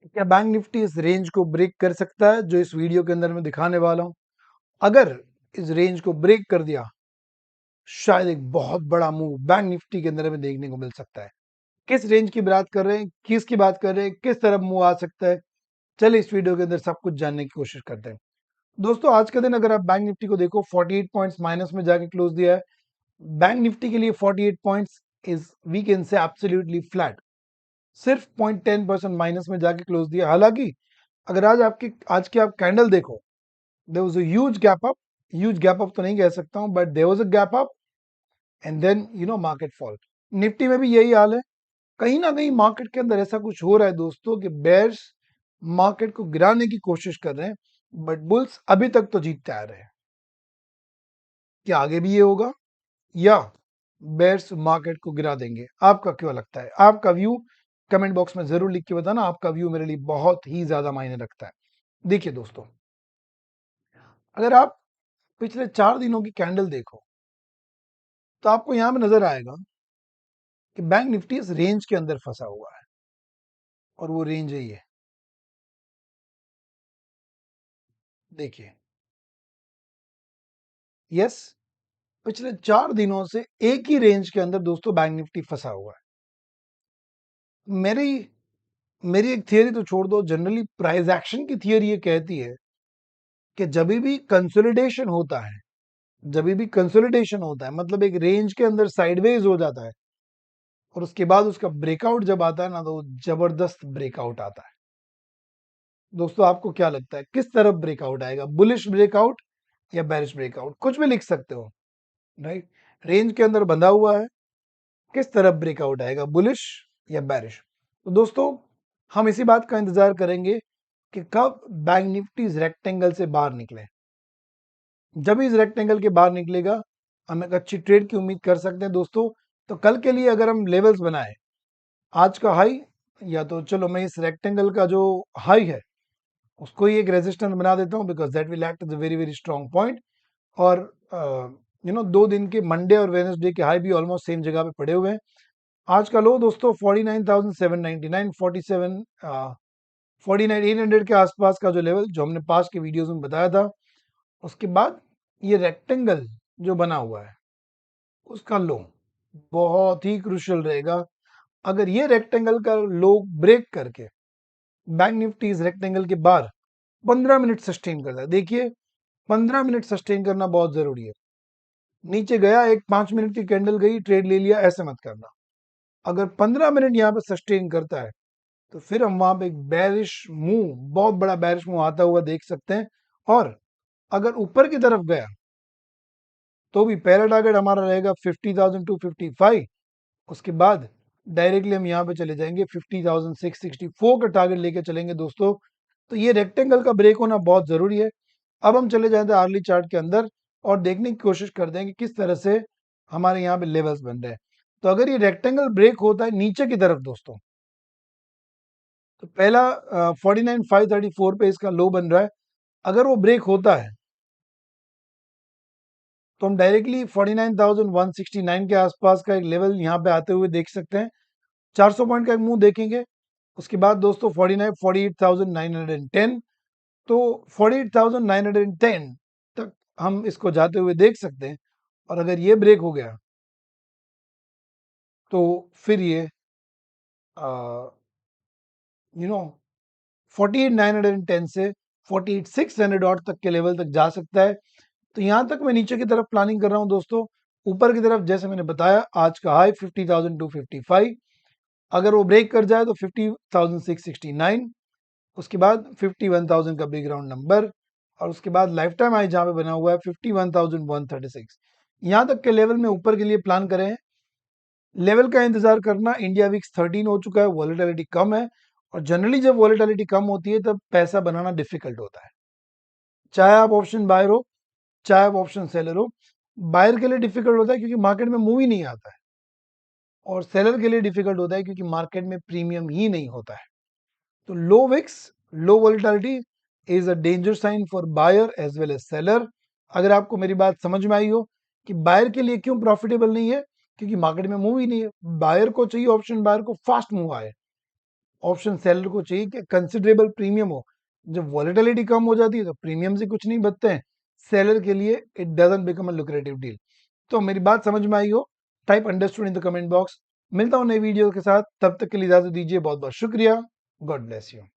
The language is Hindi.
क्या बैंक निफ्टी इस रेंज को ब्रेक कर सकता है जो इस वीडियो के अंदर मैं दिखाने वाला हूं? अगर इस रेंज को ब्रेक कर दिया, शायद एक बहुत बड़ा मूव बैंक निफ्टी के अंदर हमें देखने को मिल सकता है। किस रेंज की बात कर रहे हैं, किसकी बात कर रहे हैं, किस तरफ मूव आ सकता है, चलिए इस वीडियो के अंदर सब कुछ जानने की कोशिश करते हैं। दोस्तों, आज का दिन अगर आप बैंक निफ्टी को देखो, 48 पॉइंट्स माइनस में जाके क्लोज दिया है। बैंक निफ्टी के लिए 48 points is, we can say, absolutely flat. सिर्फ 0.10% माइनस में जाके क्लोज दिया। हालांकि अगर आज की आप कैंडल देखो, there was a huge gap up तो नहीं कह सकता हूं, but there was a gap up and then market fall। Nifty में भी यही हाल है। कहीं ना कहीं मार्केट के अंदर ऐसा कुछ हो रहा है दोस्तों कि बेयर्स मार्केट को गिराने की कोशिश कर रहे हैं, बट बुल्स अभी तक तो जीतते आ रहे हैं। क्या आगे भी ये होगा या बेयर्स मार्केट को गिरा देंगे? आपका क्यों लगता है? आपका व्यू कमेंट बॉक्स में जरूर लिख के बताना। आपका व्यू मेरे लिए बहुत ही ज्यादा मायने रखता है। देखिए दोस्तों, अगर आप पिछले 4 दिनों की कैंडल देखो तो आपको यहां पे नजर आएगा कि बैंक निफ्टी इस रेंज के अंदर फंसा हुआ है, और वो रेंज है ये। देखिए, यस, पिछले 4 दिनों से एक ही रेंज के अंदर दोस्तों बैंक निफ्टी फंसा हुआ है। मेरी मेरी एक थियरी तो छोड़ दो, जनरली प्राइस एक्शन की थियरी ये कहती है कि जब भी कंसोलिडेशन होता है, मतलब एक रेंज के अंदर साइडवेज हो जाता है और उसके बाद उसका ब्रेकआउट जब आता है ना, तो जबरदस्त ब्रेकआउट आता है। दोस्तों, आपको क्या लगता है किस तरफ ब्रेकआउट आएगा? बुलिश ब्रेकआउट या बेरिश ब्रेकआउट? कुछ भी लिख सकते हो, राइट? रेंज के अंदर बंधा हुआ है, किस तरफ ब्रेकआउट आएगा, बुलिश या बेरिश? तो दोस्तों, हम इसी बात का इंतजार करेंगे कि कब बैंक निफ्टी इस रेक्टेंगल से बाहर निकले। जब इस रेक्टेंगल के बाहर निकलेगा, हम एक अच्छी ट्रेड की उम्मीद कर सकते हैं दोस्तों। तो कल के लिए अगर हम लेवल्स बनाए, आज का हाई, या तो चलो मैं इस रेक्टेंगल का जो हाई है उसको ही एक रेजिस्टेंस बना देता हूं, because that will act as a very very strong point. और 2 दिन के मंडे और वेडनेसडे के हाई भी ऑलमोस्ट सेम जगह पे पड़े हुए हैं। आज का लो दोस्तों 49,799, 49,800 के आसपास का जो लेवल, जो हमने पास के वीडियोस में बताया था। उसके बाद ये रेक्टेंगल जो बना हुआ है उसका लो बहुत ही क्रुशियल रहेगा। अगर ये रेक्टेंगल का लो ब्रेक करके बैंक निफ्टी इस रेक्टेंगल के बाहर 15 मिनट सस्टेन करता है, देखिए 15 मिनट सस्टेन करना बहुत जरूरी है। नीचे गया, एक 5 मिनट की कैंडल गई, ट्रेड ले लिया, ऐसे मत करना। अगर 15 मिनट यहाँ पे सस्टेन करता है तो फिर हम वहां पे एक बैरिश मूव, बहुत बड़ा बैरिश मूव आता हुआ देख सकते हैं। और अगर ऊपर की तरफ गया तो भी पहला टारगेट हमारा रहेगा 50,255। उसके बाद डायरेक्टली हम यहाँ पे चले जाएंगे 50,664 का टारगेट लेके चलेंगे दोस्तों। तो ये रेक्टेंगल का ब्रेक होना बहुत जरूरी है। अब हम चले जाते हैं अर्ली चार्ट के अंदर और देखने की कोशिश करते हैं कि किस तरह से हमारे यहाँ पे लेवल्स बन रहे हैं। तो अगर ये रेक्टेंगल ब्रेक होता है नीचे की तरफ दोस्तों, तो पहला 49,534 पे इसका लो बन रहा है। अगर वो ब्रेक होता है तो हम डायरेक्टली 49,169 के आसपास का एक लेवल यहाँ पे आते हुए देख सकते हैं। 400 पॉइंट का एक मूव देखेंगे। उसके बाद दोस्तों 48,910, तो 48,910 तक हम इसको जाते हुए देख सकते हैं। और अगर ये ब्रेक हो गया तो फिर ये यू नो 48,910 से 48,600 ऑट तक के लेवल तक जा सकता है। तो यहां तक मैं नीचे की तरफ प्लानिंग कर रहा हूं दोस्तों। ऊपर की तरफ जैसे मैंने बताया, आज का हाई 50,255, अगर वो ब्रेक कर जाए तो 50,669, उसके बाद 51,000 का बिग राउंड नंबर, और उसके बाद लाइफ टाइम हाई जहां पे बना हुआ है 51,136। यहां तक के लेवल में ऊपर के लिए प्लान करें हैं। लेवल का इंतजार करना। इंडिया वीक्स 13 हो चुका है, वॉलेटिलिटी कम है, और जनरली जब वॉलेटिलिटी कम होती है तब पैसा बनाना डिफिकल्ट होता है। चाहे आप ऑप्शन बायर हो, चाहे आप ऑप्शन सेलर हो। बायर के लिए डिफिकल्ट होता है क्योंकि मार्केट में मूव ही नहीं आता है, और सेलर के लिए डिफिकल्ट होता है क्योंकि मार्केट में प्रीमियम ही नहीं होता है। तो low VIX, low volatility is a danger sign for buyer as well as seller. अगर आपको मेरी बात समझ में आई हो कि बायर के लिए क्यों प्रॉफिटेबल नहीं है, क्योंकि मार्केट में मूव ही नहीं है। बायर को चाहिए, ऑप्शन बायर को फास्ट मूव आए, ऑप्शन सेलर को चाहिए कि कंसिडरेबल प्रीमियम हो। जब वॉलेटिलिटी कम हो जाती है तो प्रीमियम से कुछ नहीं बचते हैं, सेलर के लिए it doesn't become a lucrative deal. तो मेरी बात समझ में आई हो, type understood in the comment box. मिलता हूँ नई वीडियो के साथ, तब तक के लिए इजाजत दीजिए। बहुत बहुत शुक्रिया। God bless you.